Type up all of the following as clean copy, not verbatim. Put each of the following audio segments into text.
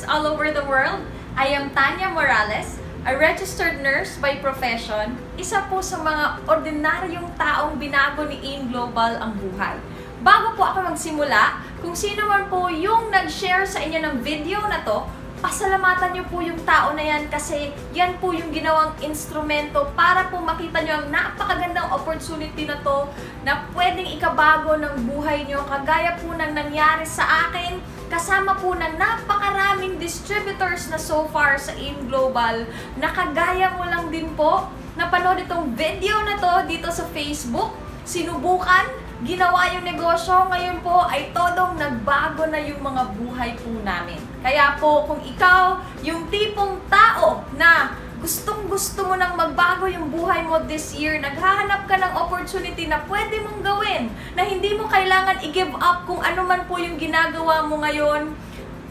all over the world. I am Tanya Morales, a registered nurse by profession, isa po sa mga ordinaryong taong binago ni AIM Global ang buhay. Bago po ako magsimula, kung sino man po yung nag-share sa inyo ng video na to, pasalamatan niyo po yung tao na yan kasi yan po yung ginawang instrumento para po makita niyo ang napakagandang opportunity na to na pwedeng ikabago ng buhay niyo kagaya po ng nangyari sa akin kasama po ng napakaraming distributors na so far sa AIM Global na kagaya mo lang din po napanood itong video na to dito sa Facebook, sinubukan, ginawa yung negosyo, ngayon po ay todong nagbago na yung mga buhay po namin. Kaya po, kung ikaw, yung tipong tao na gustong-gusto mo nang magbago yung buhay mo this year, naghahanap ka ng opportunity na pwede mong gawin, na hindi mo kailangan i-give up kung ano man po yung ginagawa mo ngayon,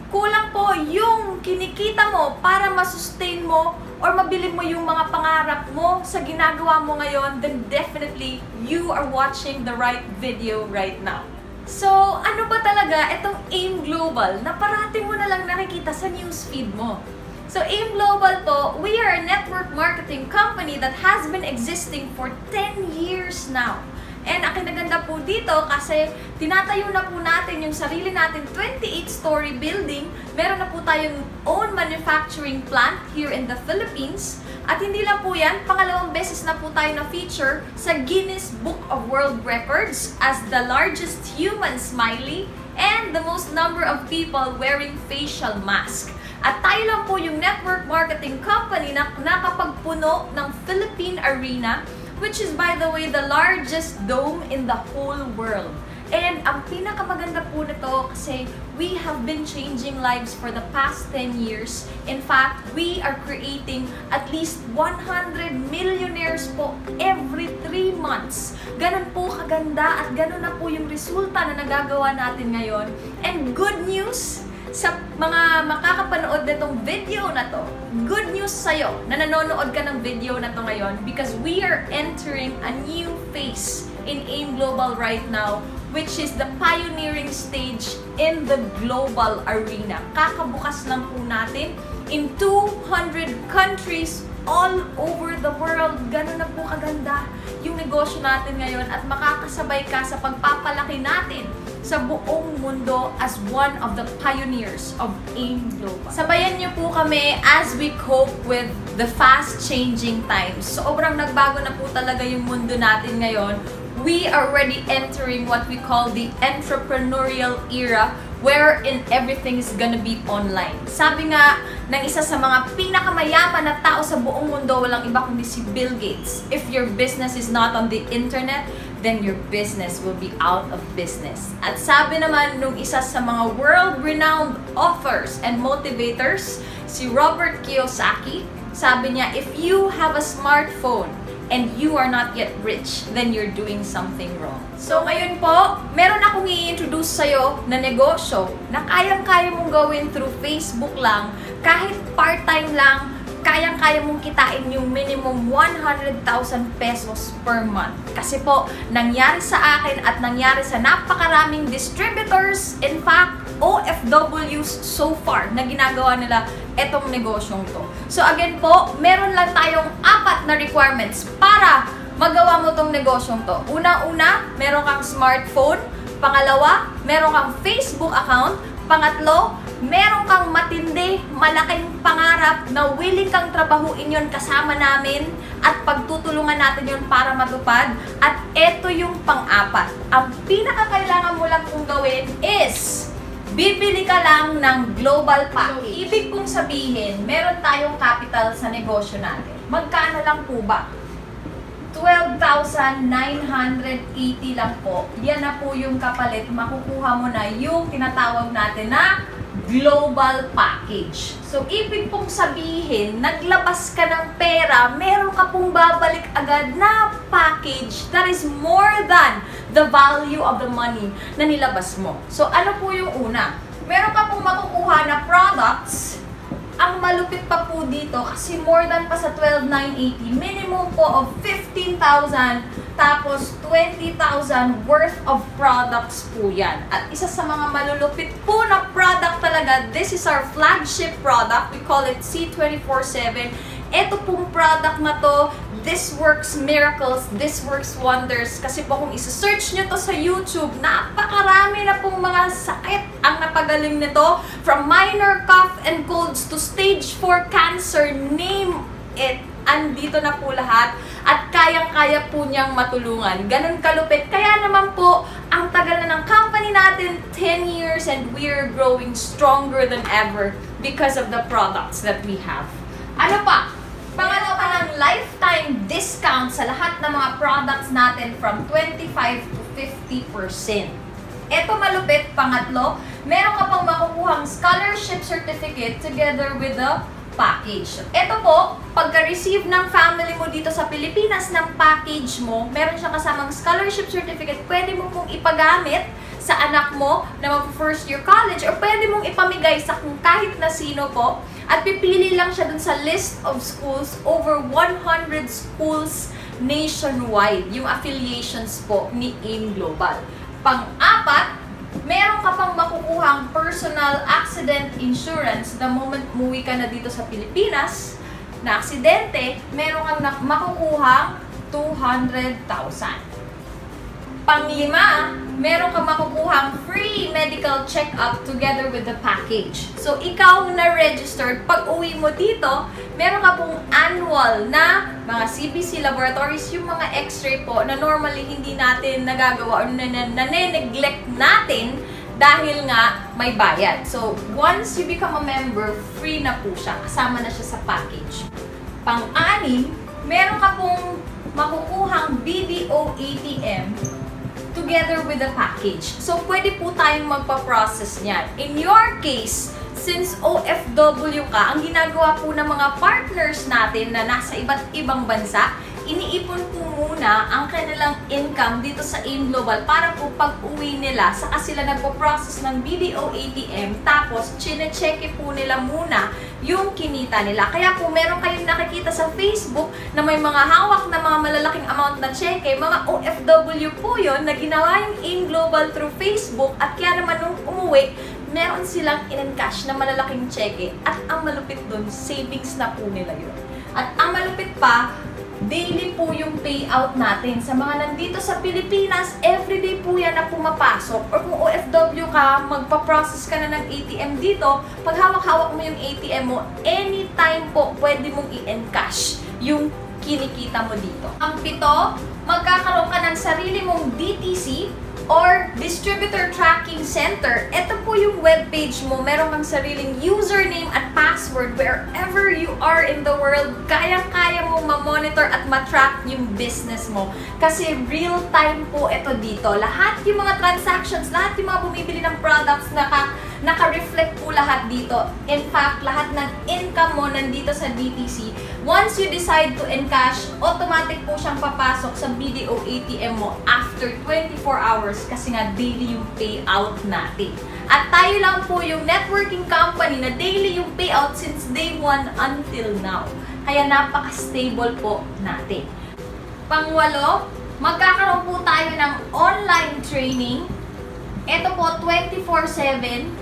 kulang po yung kinikita mo para masustain mo or mabili mo yung mga pangarap mo sa ginagawa mo ngayon, then definitely you are watching the right video right now. So, ano ba talaga itong AIM Global na parating mo na lang nakikita sa newsfeed mo? So, AIM Global po, we are a network marketing company that has been existing for 10 years now. And ang kinaganda po dito kasi tinatayo na po natin yung sarili natin 28-story building. Meron na po tayong own manufacturing plant here in the Philippines. At hindi lang po yan, pangalawang beses na po tayo na-feature sa Guinness Book of World Records as the largest human smiley and the most number of people wearing facial mask. At tayo lang po yung network marketing company na nakapagpuno ng Philippine Arena, which is, by the way, the largest dome in the whole world. And ang pinakamaganda po nito kasi we have been changing lives for the past 10 years. In fact, we are creating at least 100 millionaires po every 3 months. Ganun po kaganda at ganun na po yung resulta na nagagawa natin ngayon. And good news, sa mga makakapanood nitong video na to, good news sa'yo na nanonood ka ng video na to ngayon because we are entering a new phase in AIM Global right now, which is the pioneering stage in the global arena. Kakabukas lang po natin in 200 countries all over the world. Ganun na po kaganda yung negosyo natin ngayon at makakasabay ka sa pagpapalaki natin sa buong mundo as one of the pioneers of AIM Global. Sabayan niyo po kami as we cope with the fast-changing times. Sobrang nagbago na po talaga yung mundo natin ngayon. We are already entering what we call the entrepreneurial era wherein everything is gonna be online. Sabi nga ng isa sa mga pinakamayaman na tao sa buong mundo, walang iba kundi si Bill Gates. If your business is not on the internet, then your business will be out of business. At sabi naman nung isa sa mga world-renowned authors and motivators, si Robert Kiyosaki, sabi niya, if you have a smartphone and you are not yet rich, then you're doing something wrong. So ngayon po, meron akong i-introduce sa'yo na negosyo na kayang-kaya mong gawin through Facebook lang, kahit part-time lang, kayang-kaya mong kitain yung minimum 100,000 pesos per month. Kasi po, nangyari sa akin at nangyari sa napakaraming distributors, in fact, OFWs so far na ginagawa nila etong negosyong to. So again po, meron lang tayong 4 na requirements para magawa mo tong negosyong to. Una-una, meron kang smartphone. Pangalawa, meron kang Facebook account. Pangatlo, meron kang matindi, malaking pangarap na willing kang trabahuin yon kasama namin at pagtutulungan natin yon para matupad. At eto yung pang-4. Ang pinakakailangan mo lang kong gawin is bibili ka lang ng global package. Ibig kong sabihin, meron tayong capital sa negosyo natin. Magkano lang po ba? 12,980 lang po. Yan na po yung kapalit. Makukuha mo na yung tinatawag natin na global package. So, ibig pong sabihin, naglabas ka ng pera, meron ka pong babalik agad na package that is more than the value of the money na nilabas mo. So, ano po yung una? Meron ka pong makukuha na products ang malupit pa po dito, kasi more than pa sa 12,980, minimum po of 15,000, tapos 20,000 worth of products po yan. At isa sa mga malulupit po na product talaga, this is our flagship product. We call it C247. Ito pong product na to, this works miracles, this works wonders. Kasi po kung isa-search nyo to sa YouTube, napakarami na pong mga sakit ang napagaling nito. From minor cough and colds to stage 4 cancer, name it. Andito na po lahat. At kayang-kaya po niyang matulungan. Ganun kalupit. Kaya naman po, ang tagal na ng company natin, 10 years, and we're growing stronger than ever because of the products that we have. Ano pa? Pangalawa pa ng lifetime discount sa lahat ng mga products natin from 25 to 50%. Ito malupit, pangatlo, meron ka pang makukuhang scholarship certificate together with the package. Ito po, pagka-receive ng family mo dito sa Pilipinas ng package mo, meron siyang kasamang scholarship certificate, pwede mo pong ipagamit sa anak mo na mag-first year college, or pwede mong ipamigay sa kung kahit na sino po, at pipili lang siya dun sa list of schools, over 100 schools nationwide, yung affiliations po ni AIM Global. Pang-apat, meron ka pang makukuhang personal accident insurance the moment umuwi ka na dito sa Pilipinas na aksidente, meron kang makukuhang 200,000. Pang-lima, meron kang makukuhang free medical check-up together with the package. So, ikaw na registered, pag uwi mo dito, meron ka pong annual na mga CBC laboratories, yung mga x-ray po na normally hindi natin nagagawa o nane-neglect natin dahil nga may bayad. So, once you become a member, free na po siya. Kasama na siya sa package. Pang-anim, meron ka pong makukuhang BDO ATM together with the package. So, pwede po tayong magpa-process niyan. In your case, since OFW ka, ang ginagawa po ng mga partners natin na nasa iba't ibang bansa, iniipon po muna ang kanilang income dito sa AIM Global para po pag-uwi nila, saka sila nagpo-process ng BDO ATM, tapos chine-check po nila muna yung kinita nila. Kaya po meron kayong nakikita sa Facebook na may mga hawak na mga malalaking amount na cheque, mga OFW po yun na ginawa yung AIM Global through Facebook, at kaya naman nung umuwi, meron silang in-encash na malalaking cheque, at ang malupit dun, savings na po nila yun. At ang malupit pa, daily po yung payout natin. Sa mga nandito sa Pilipinas, everyday po yan na pumapasok. Or kung OFW ka, magpa-process ka na ng ATM dito, pag hawak-hawak mo yung ATM mo, anytime po pwede mong i-encash yung kinikita mo dito. Ang pito, magkakaroon ka ng sarili mong DTC or Distributor Tracking Center. Ito po yung webpage mo. Meron kang sariling username at password wherever you are in the world. Kayang-kaya mo ma-monitor at ma-track yung business mo. Kasi real-time po ito dito. Lahat yung mga transactions, lahat yung mga bumibili ng products, naka-reflect po lahat dito. In fact, lahat ng income mo nandito sa DTC. Once you decide to encash, automatic po siyang papasok sa BDO ATM mo after 24 hours kasi nga daily yung payout natin. At tayo lang po yung networking company na daily yung payout since day 1 until now. Kaya napaka-stable po natin. Pangwalo, magkakaroon po tayo ng online training. Ito po 24/7.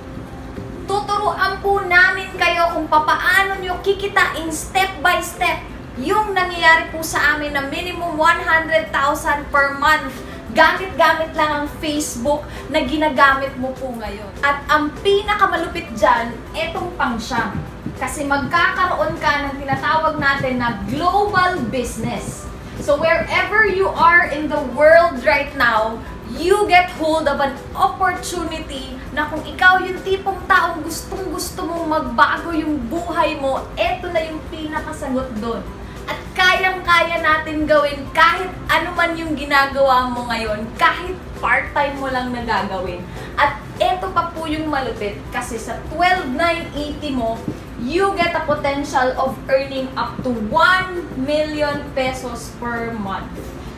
Tuturuan po namin kayo kung papaano nyo kikitain step by step yung nangyayari po sa amin na minimum 100,000 per month. Gamit-gamit lang ang Facebook na ginagamit mo po ngayon. At ang pinakamalupit dyan, etong pang-siyam. Kasi magkakaroon ka ng tinatawag natin na global business. So wherever you are in the world right now, you get hold of an opportunity na kung ikaw yung tipong taong gustong-gusto mong magbago yung buhay mo, eto na yung pinakasagot doon. At kayang-kaya natin gawin kahit ano man yung ginagawa mo ngayon, kahit part-time mo lang na gagawin. At eto pa po yung malupit kasi sa 12,980 mo, you get a potential of earning up to 1 million pesos per month.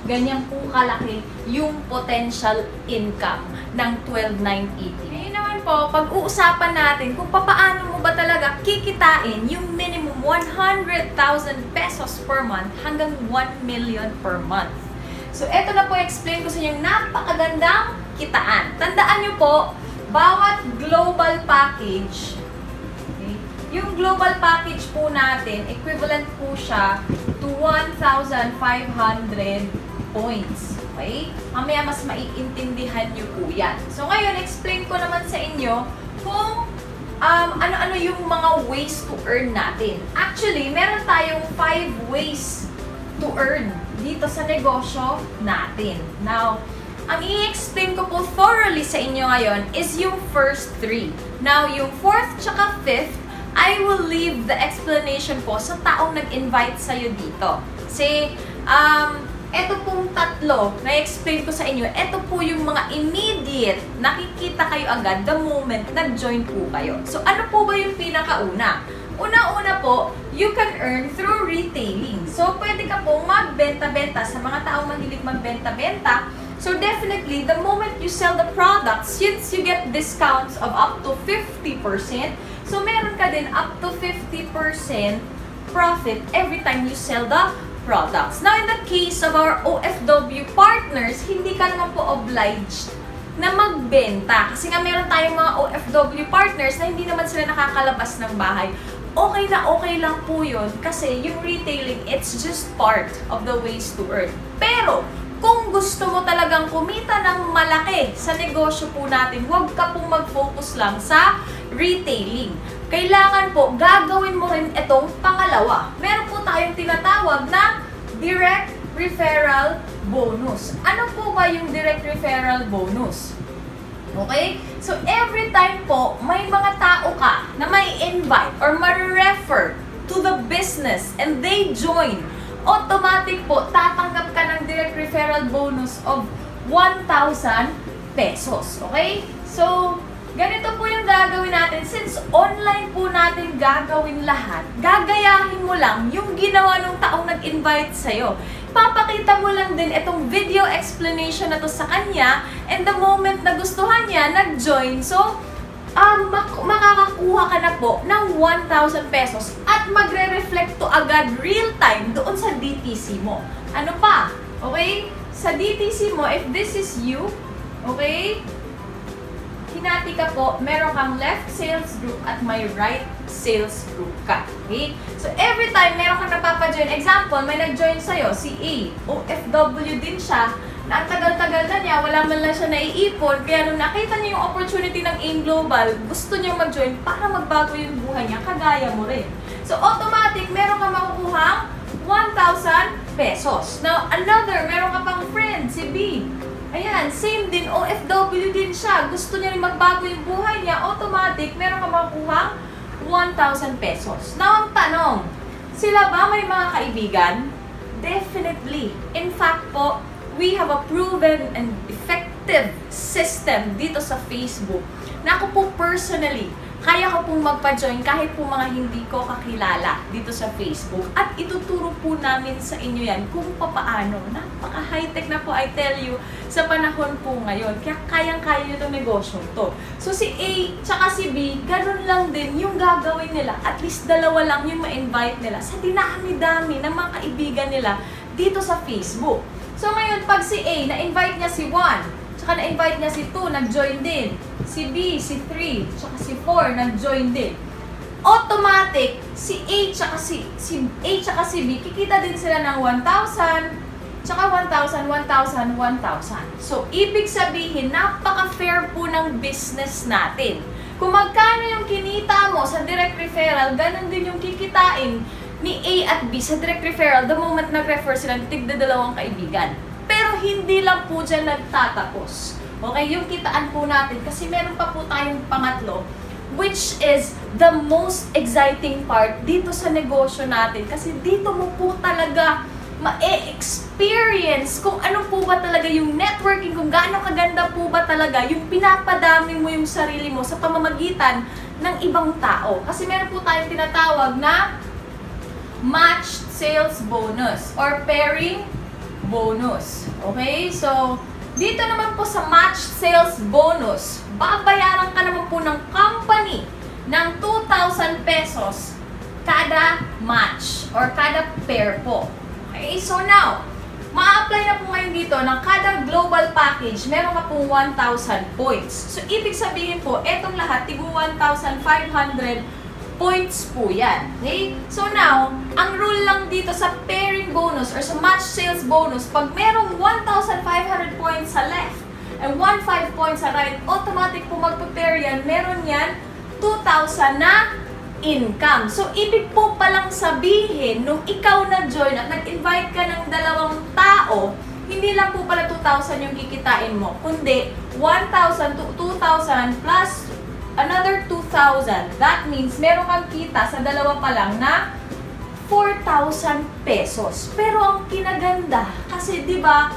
Ganyan po kalaki yung potential income ng 12,980. Ngayon naman po, pag-uusapan natin kung paano mo ba talaga kikitain yung minimum 100,000 pesos per month hanggang 1 million per month. So, eto na po, explain ko sa inyo yung napakagandang kitaan. Tandaan nyo po, bawat global package, okay, yung global package po natin, equivalent po siya to 1,500 points. Okay? Mamaya mas maiintindihan nyo po yan. So ngayon, explain ko naman sa inyo kung ano-ano yung mga ways to earn natin. Actually, meron tayong 5 ways to earn dito sa negosyo natin. Now, ang i-explain ko po thoroughly sa inyo ngayon is yung first 3. Now, yung 4th tsaka 5th, I will leave the explanation po sa taong nag-invite sa'yo dito. Kasi, eto pong tatlo na explain ko sa inyo, eto po yung mga immediate nakikita kayo agad the moment nag-join po kayo. So, ano po ba yung pinakauna? Una-una po, you can earn through retailing. So, pwede ka po magbenta-benta sa mga taong mahilig magbenta-benta. So, definitely, the moment you sell the products, since you get discounts of up to 50%, so meron ka din up to 50% profit every time you sell the products. Now, in the case of our OFW partners, hindi ka naman po obliged na magbenta. Kasi nga meron tayong mga OFW partners na hindi naman sila nakakalabas ng bahay. Okay lang po yun kasi yung retailing, it's just part of the ways to earn. Pero, kung gusto mo talagang kumita ng malaki sa negosyo po natin, huwag ka pong mag-focus lang sa retailing. Kailangan po, gagawin mo rin itong pangalawa. Meron po tayong tinatawag na direct referral bonus. Ano po ba yung direct referral bonus? Okay? So, every time po, may mga tao ka na may invite or ma-refer to the business and they join, automatic po, tatanggap ka ng direct referral bonus of 1,000 pesos. Okay? So, ganito po yung gagawin natin. Since online po natin gagawin lahat, gagayahin mo lang yung ginawa ng taong nag-invite sa'yo. Papakita mo lang din itong video explanation na to sa kanya, and the moment na gustuhan niya, nag-join. So, makakakuha ka na po ng 1,000 pesos at magre-reflect to agad real-time doon sa DTC mo. Ano pa? Okay? Sa DTC mo, if this is you, okay, hinati ka po, meron kang left sales group at may right sales group ka. Okay? So, every time meron kang napapajoin, example, may nag-join sa'yo, si A, OFW din siya, na ang tagal-tagal na niya, wala man lang siya naiipon, kaya nung nakita niya yung opportunity ng AIM Global, gusto niya mag-join para magbago yung buhay niya, kagaya mo rin. So, automatic, meron kang makukuhang 1,000 pesos. Now, another, meron ka pang friend, si B. Ayan, same din, OFW din siya. Gusto niya rin magbago yung buhay niya, automatic, meron ka makukuhang 1,000 pesos. Now, ang tanong, sila ba may mga kaibigan? Definitely. In fact po, we have a proven and effective system dito sa Facebook na ako po personally, kaya ko pong magpa-join kahit po mga hindi ko kakilala dito sa Facebook. At ituturo po namin sa inyo yan kung papaano. Napaka-high-tech na po, I tell you, sa panahon po ngayon. Kaya kayang-kaya nyo itong negosyo to. So si A tsaka si B, ganun lang din yung gagawin nila. At least dalawa lang yung ma-invite nila sa dinami-dami ng mga kaibigan nila dito sa Facebook. So ngayon, pag si A, na-invite niya si 1, tsaka na-invite niya si 2, nag-join din. Si B, si 3, tsaka si 4, nag-join din. Automatic, si A tsaka si B, kikita din sila ng 1,000, tsaka 1,000, 1,000, 1,000. So, ibig sabihin, napaka-fair po ng business natin. Kung magkano yung kinita mo sa direct referral, ganun din yung kikitain ni A at B sa direct referral the moment nag-refer sila ng tigda-dalawang kaibigan. Pero hindi lang po dyan nagtatapos. Okay, yung kitaan po natin kasi meron pa po tayong pangatlo, which is the most exciting part dito sa negosyo natin. Kasi dito mo po talaga ma-experience kung ano po ba talaga yung networking, kung gaano kaganda po ba talaga yung pinapadami mo yung sarili mo sa pamamagitan ng ibang tao. Kasi meron po tayong tinatawag na matched sales bonus or pairing bonus. Okay? So, dito naman po sa matched sales bonus, babayaran ka naman po ng company ng 2,000 pesos kada match or kada pair po. Okay, so now, ma-apply na po ngayon dito ng kada global package, meron ka pong 1,000 points. So, ibig sabihin po, etong lahat, tigmo 1,500 points po yan. Okay? So now, ang rule lang dito sa pairing bonus or sa match sales bonus, pag merong 1,500 points sa left and 1,500 points sa right, automatic po magpa-pair yan, meron yan 2,000 na income. So, ibig po palang sabihin, nung ikaw na-join at nag-invite ka ng dalawang tao, hindi lang po pala 2,000 yung kikitain mo, kundi 1,000 to 2,000 plus another 2,000. That means, meron kang kita sa dalawa pa lang na 4,000 pesos. Pero ang kinaganda, kasi di ba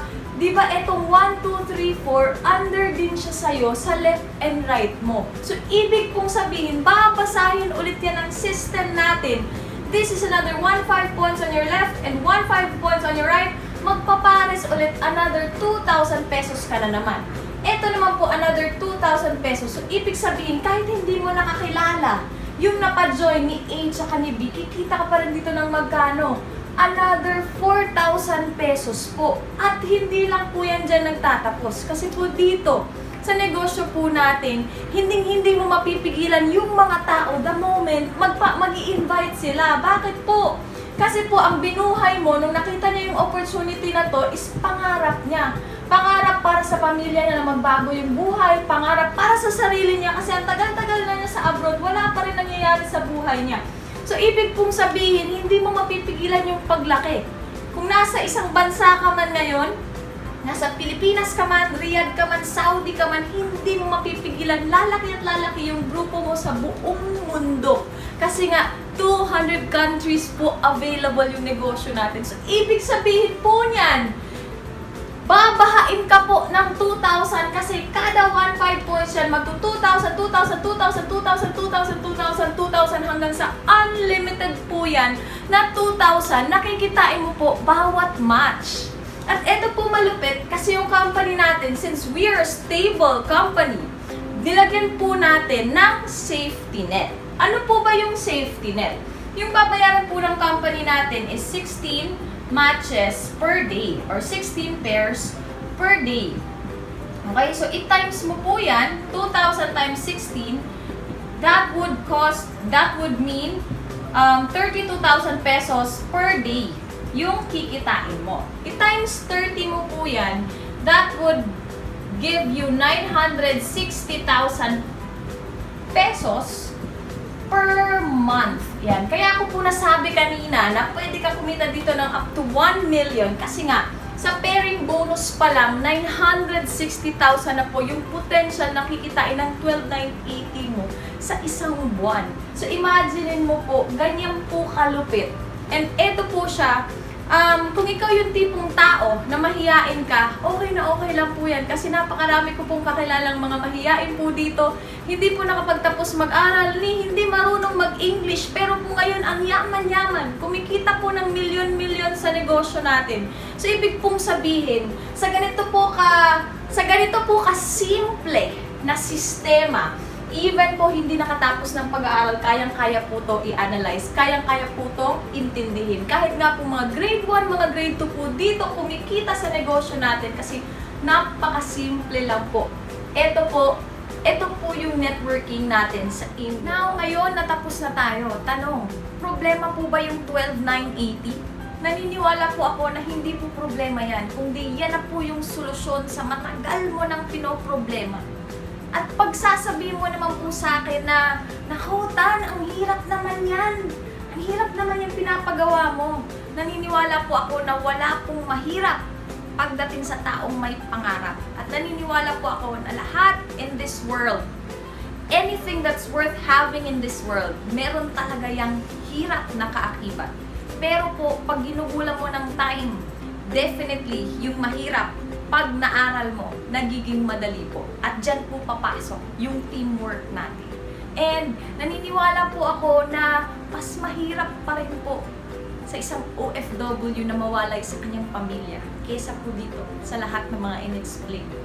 etong 1, 2, 3, 4, under din siya sa'yo sa left and right mo. So, ibig kong sabihin, babasahin ulit yan ng system natin. This is another 1,500 points on your left and 1,500 points on your right. Magpapares ulit another 2,000 pesos ka na naman. Ito naman po, another 2,000 pesos. So, ibig sabihin, kahit hindi mo nakakilala, yung napa-join ni A tsaka ni B, kikita ka pa rin dito ng magkano? Another 4,000 pesos po. At hindi lang po yan dyan nagtatapos. Kasi po dito, sa negosyo po natin, hindi mo mapipigilan yung mga tao the moment mag-i-invite sila. Bakit po? Kasi po, ang binuhay mo, nung nakita niya yung opportunity na to, is pangarap niya. Pangarap para sa pamilya niya na magbago yung buhay, pangarap para sa sarili niya kasi ang tagal-tagal na niya sa abroad, wala pa rin nangyayari sa buhay niya. So, ibig pong sabihin, hindi mo mapipigilan yung paglaki. Kung nasa isang bansa ka man ngayon, nasa Pilipinas ka man, Riyadh ka man, Saudi ka man, hindi mo mapipigilan, lalaki at lalaki yung grupo mo sa buong mundo. Kasi nga, 200 countries po available yung negosyo natin. So, ibig sabihin po niyan, babahain ka po ng 2,000 kasi kada 1,500 points yan, magto 2,000, 2,000, 2,000, 2,000, 2,000, 2,000, 2,000 hanggang sa unlimited po yan na 2,000. Nakikitain mo po bawat match. At ito po malupit kasi yung company natin, since we are a stable company, nilagyan po natin ng safety net. Ano po ba yung safety net? Yung babayaran po ng company natin is 16 matches per day or 16 pairs per day. Okay, so i-times mo po yan, 2,000 times 16, that would mean 32,000 pesos per day yung kikitain mo. I-times 30 mo po yan, that would give you 960,000 pesos per month. Yan. Kaya ako po nasabi kanina na pwede ka kumita dito ng up to 1 million kasi nga, sa pairing bonus pa lang, 960,000 na po yung potential na kikitain ng 12,980 mo sa isang buwan. So, imagine mo po, ganyan po kalupit. And eto po siya, kung ikaw yung tipong tao na mahiyain ka, okay na okay lang po yan. Kasi napakarami ko pong kakilalang mga mahiyain po dito. Hindi po nakapagtapos mag-aral, hindi marunong mag-English. Pero po ngayon, ang yaman-yaman. Kumikita po ng milyon-milyon sa negosyo natin. So, ibig pong sabihin, sa ganito po ka-simple na sistema, even po hindi nakatapos ng pag-aaral, kayang-kaya po ito i-analyze, kayang-kaya po ito intindihin. Kahit nga po mga grade 1, mga grade 2 po dito kumikita sa negosyo natin kasi napaka-simple lang po. Ito po yung networking natin sa India. Now, ngayon natapos na tayo. Tanong, problema po ba yung 12,980? Naniniwala po ako na hindi po problema yan, kundi yan na po yung solusyon sa matagal mo ng pinoproblema. At pagsasabihin mo naman po sa akin na, Tan, ang hirap naman yan. Ang hirap naman yung pinapagawa mo. Naniniwala po ako na wala pong mahirap pagdating sa taong may pangarap. At naniniwala po ako na lahat in this world, anything that's worth having in this world, meron talaga yung hirap na kaakibat. Pero po, pag ginugulan mo ng time, definitely, yung mahirap, pag naaral mo, nagiging madali po. At dyan po papasok yung teamwork natin. And naniniwala po ako na mas mahirap pa rin po sa isang OFW na mawalay sa kanyang pamilya kaysa po dito sa lahat ng mga in-explain ko.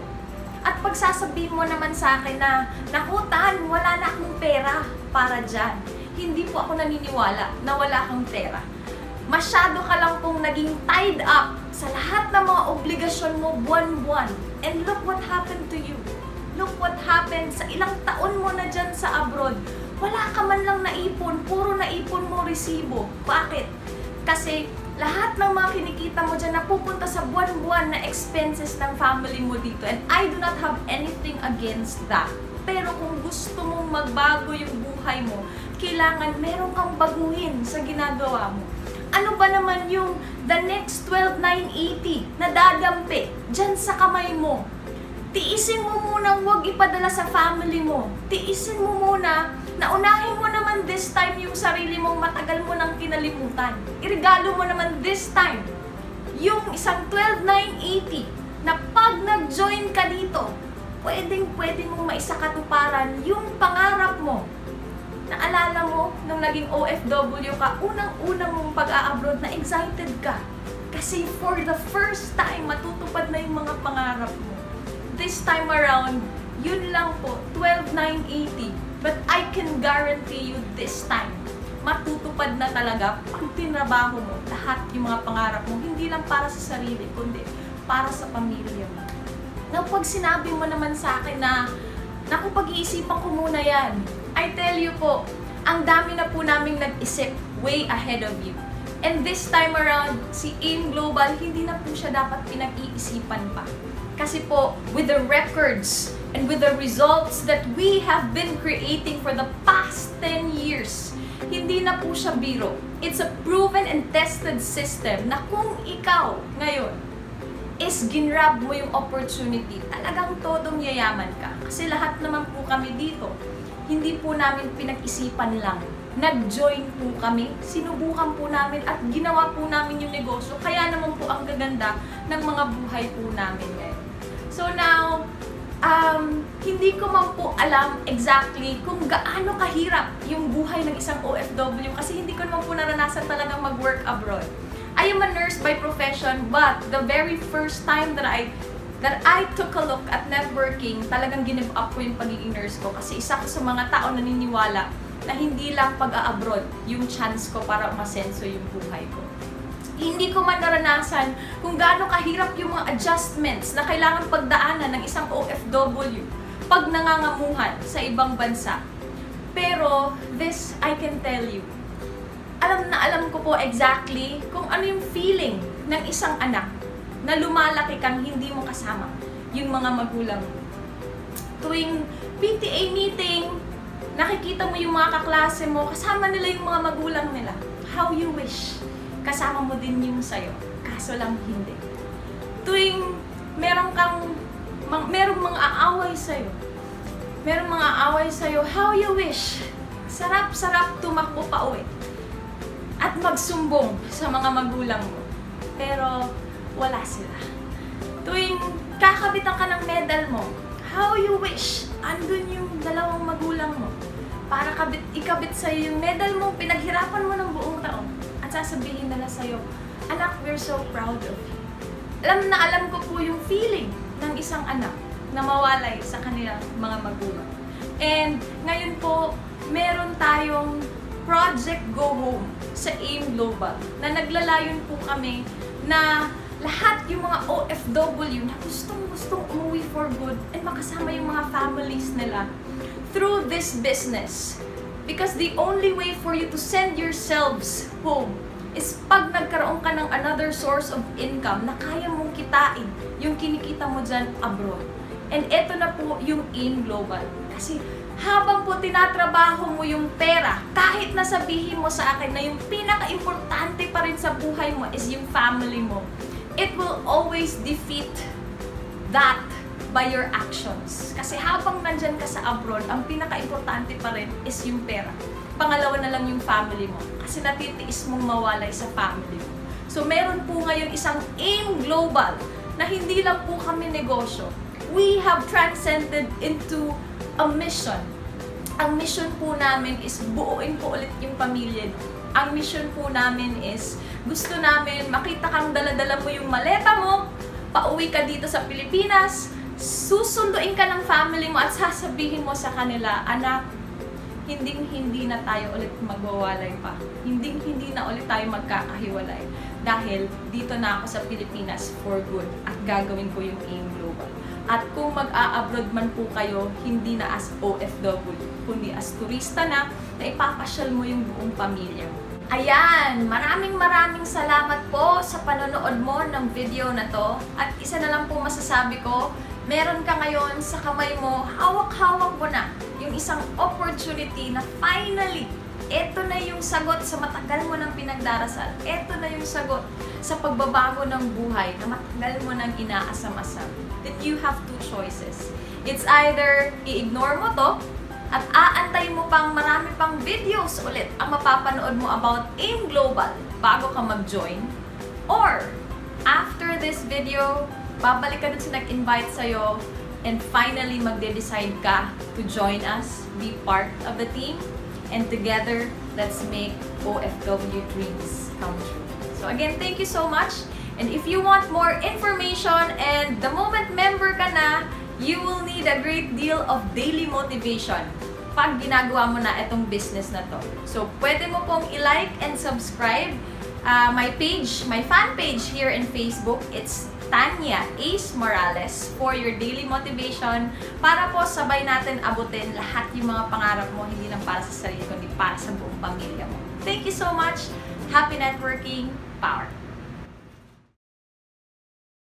At pagsasabihin mo naman sa akin na, naku Tan, wala na akong pera para dyan. Hindi po ako naniniwala na wala kang pera. Masyado ka lang pong naging tied up sa lahat ng mga obligasyon mo buwan-buwan. And look what happened to you. Look what happened sa ilang taon mo na dyan sa abroad. Wala ka man lang naipon, puro naipon mo resibo. Bakit? Kasi lahat ng mga kinikita mo dyan napupunta sa buwan-buwan na expenses ng family mo dito. And I do not have anything against that. Pero kung gusto mong magbago yung buhay mo, kailangan meron kang baguhin sa ginagawa mo. Ano ba naman yung the next 12,980 na dadampi dyan sa kamay mo? Tiisin mo munang huwag ipadala sa family mo. Tiisin mo muna na unahin mo naman this time yung sarili mong matagal mo nang kinalimutan. Iregalo mo naman this time yung isang 12,980 na pag nag-join ka dito, pwedeng mong maisakatuparan yung pangarap mo. Naalala mo, nung naging OFW ka, unang-unang mong pag-a-abroad na excited ka. Kasi for the first time, matutupad na yung mga pangarap mo. This time around, yun lang po, 12,980. But I can guarantee you this time, matutupad na talaga pag tinrabaho mo lahat yung mga pangarap mo, hindi lang para sa sarili, kundi para sa pamilya mo. Now, pag sinabi mo naman sa akin na, naku, pag-iisipan ko muna yan, I tell you po, ang dami na po naming nag-isip way ahead of you. And this time around, si AIM Global, hindi na po siya dapat pinag-iisipan pa. Kasi po, with the records and with the results that we have been creating for the past 10 years, hindi na po siya biro. It's a proven and tested system na kung ikaw ngayon is ginrab mo yung opportunity, talagang todong yayaman ka. Kasi lahat naman po kami dito, hindi po namin pinag-isipan lang. Nag-join po kami, sinubukan po namin at ginawa po namin yung negosyo. Kaya naman po ang gaganda ng mga buhay po namin ngayon. So now, hindi ko man po alam exactly kung gaano kahirap yung buhay ng isang OFW kasi hindi ko naman po naranasan talagang mag-work abroad. I am a nurse by profession, but the very first time that I took a look at networking, talagang give up ko yung pagiging nurse ko kasi isa ko sa mga tao naniniwala na hindi lang pag-a-abroad yung chance ko para umasenso yung buhay ko. Hindi ko man naranasan kung gaano kahirap yung mga adjustments na kailangan pagdaanan ng isang OFW pag nangangamuhan sa ibang bansa. Pero this, I can tell you, alam ko po exactly kung ano yung feeling ng isang anak na lumalaki kang hindi mo kasama yung mga magulang mo. Tuwing PTA meeting, nakikita mo yung mga kaklase mo, kasama nila yung mga magulang nila. How you wish kasama mo din yung sayo, kaso lang hindi. Tuwing merong mga aaway sa'yo, how you wish, sarap-sarap tumakbo pa uwi at magsumbong sa mga magulang mo. Pero wala sila. Tuwing kakabitan ka ng medal mo, how you wish, andun yung dalawang magulang mo para ikabit sa'yo yung medal mo, pinaghirapan mo ng buong taon. At sasabihin nila sa'yo, anak, we're so proud of you. Alam ko po yung feeling ng isang anak na mawalay sa kanilang mga magulang. And ngayon po, meron tayong Project Go Home sa AIM Global na naglalayon po kami na lahat yung mga OFW na gustong umuwi for good and makasama yung mga families nila through this business. Because the only way for you to send yourselves home is pag nagkaroon ka ng another source of income na kaya mong kitain yung kinikita mo dyan abroad. And eto na po yung AIM Global. Kasi habang po tinatrabaho mo yung pera, kahit nasabihin mo sa akin na yung pinaka-importante pa rin sa buhay mo is yung family mo, it will always defeat that by your actions. Kasi habang nandyan ka sa abroad, ang pinaka-importante pa rin is yung pera. Pangalawa na lang yung family mo. Kasi natitiis mong mawalay sa family mo. So meron po ngayon isang AIM Global na hindi lang po kami negosyo. We have transcended into a mission. Ang mission po namin is buuin po ulit yung pamilya. Ang mission po namin is gusto namin makita kang dala-dala mo yung maleta mo, pauwi ka dito sa Pilipinas, susunduin ka ng family mo at sasabihin mo sa kanila, anak, hindi na tayo ulit magwawalay pa. Hindi na ulit tayo magkakahiwalay. Dahil dito na ako sa Pilipinas for good at gagawin ko yung AIM Global. At kung mag-a-abroad man po kayo, hindi na as OFW, kundi as turista na ipapasyal mo yung buong pamilya mo. Ayan, maraming salamat po sa panonood mo ng video na to. At isa na lang po masasabi ko, meron ka ngayon sa kamay mo, hawak-hawak mo na yung isang opportunity na finally, eto na yung sagot sa matagal mo nang pinagdarasal. Eto na yung sagot sa pagbabago ng buhay na matagal mo nang inaasam-asam. Then you have two choices. It's either i-ignore mo to at aantay mo pang marami pang videos ulit ang mapapanood mo about AIM Global bago ka mag-join. Or, after this video, babalik ka dun sa nag-invite sa'yo and finally magde-decide ka to join us, be part of the team, and together, let's make OFW dreams come true. So again, thank you so much. And if you want more information and the moment member ka na, you will need a great deal of daily motivation pag ginagawa mo na itong business na to. So, pwede mo pong i-like and subscribe my page, my fan page here in Facebook. It's Tanya Ace Morales for your daily motivation para po sabay natin abutin lahat yung mga pangarap mo, hindi lang para sa sarili, kundi para sa buong pamilya mo. Thank you so much. Happy networking. Power.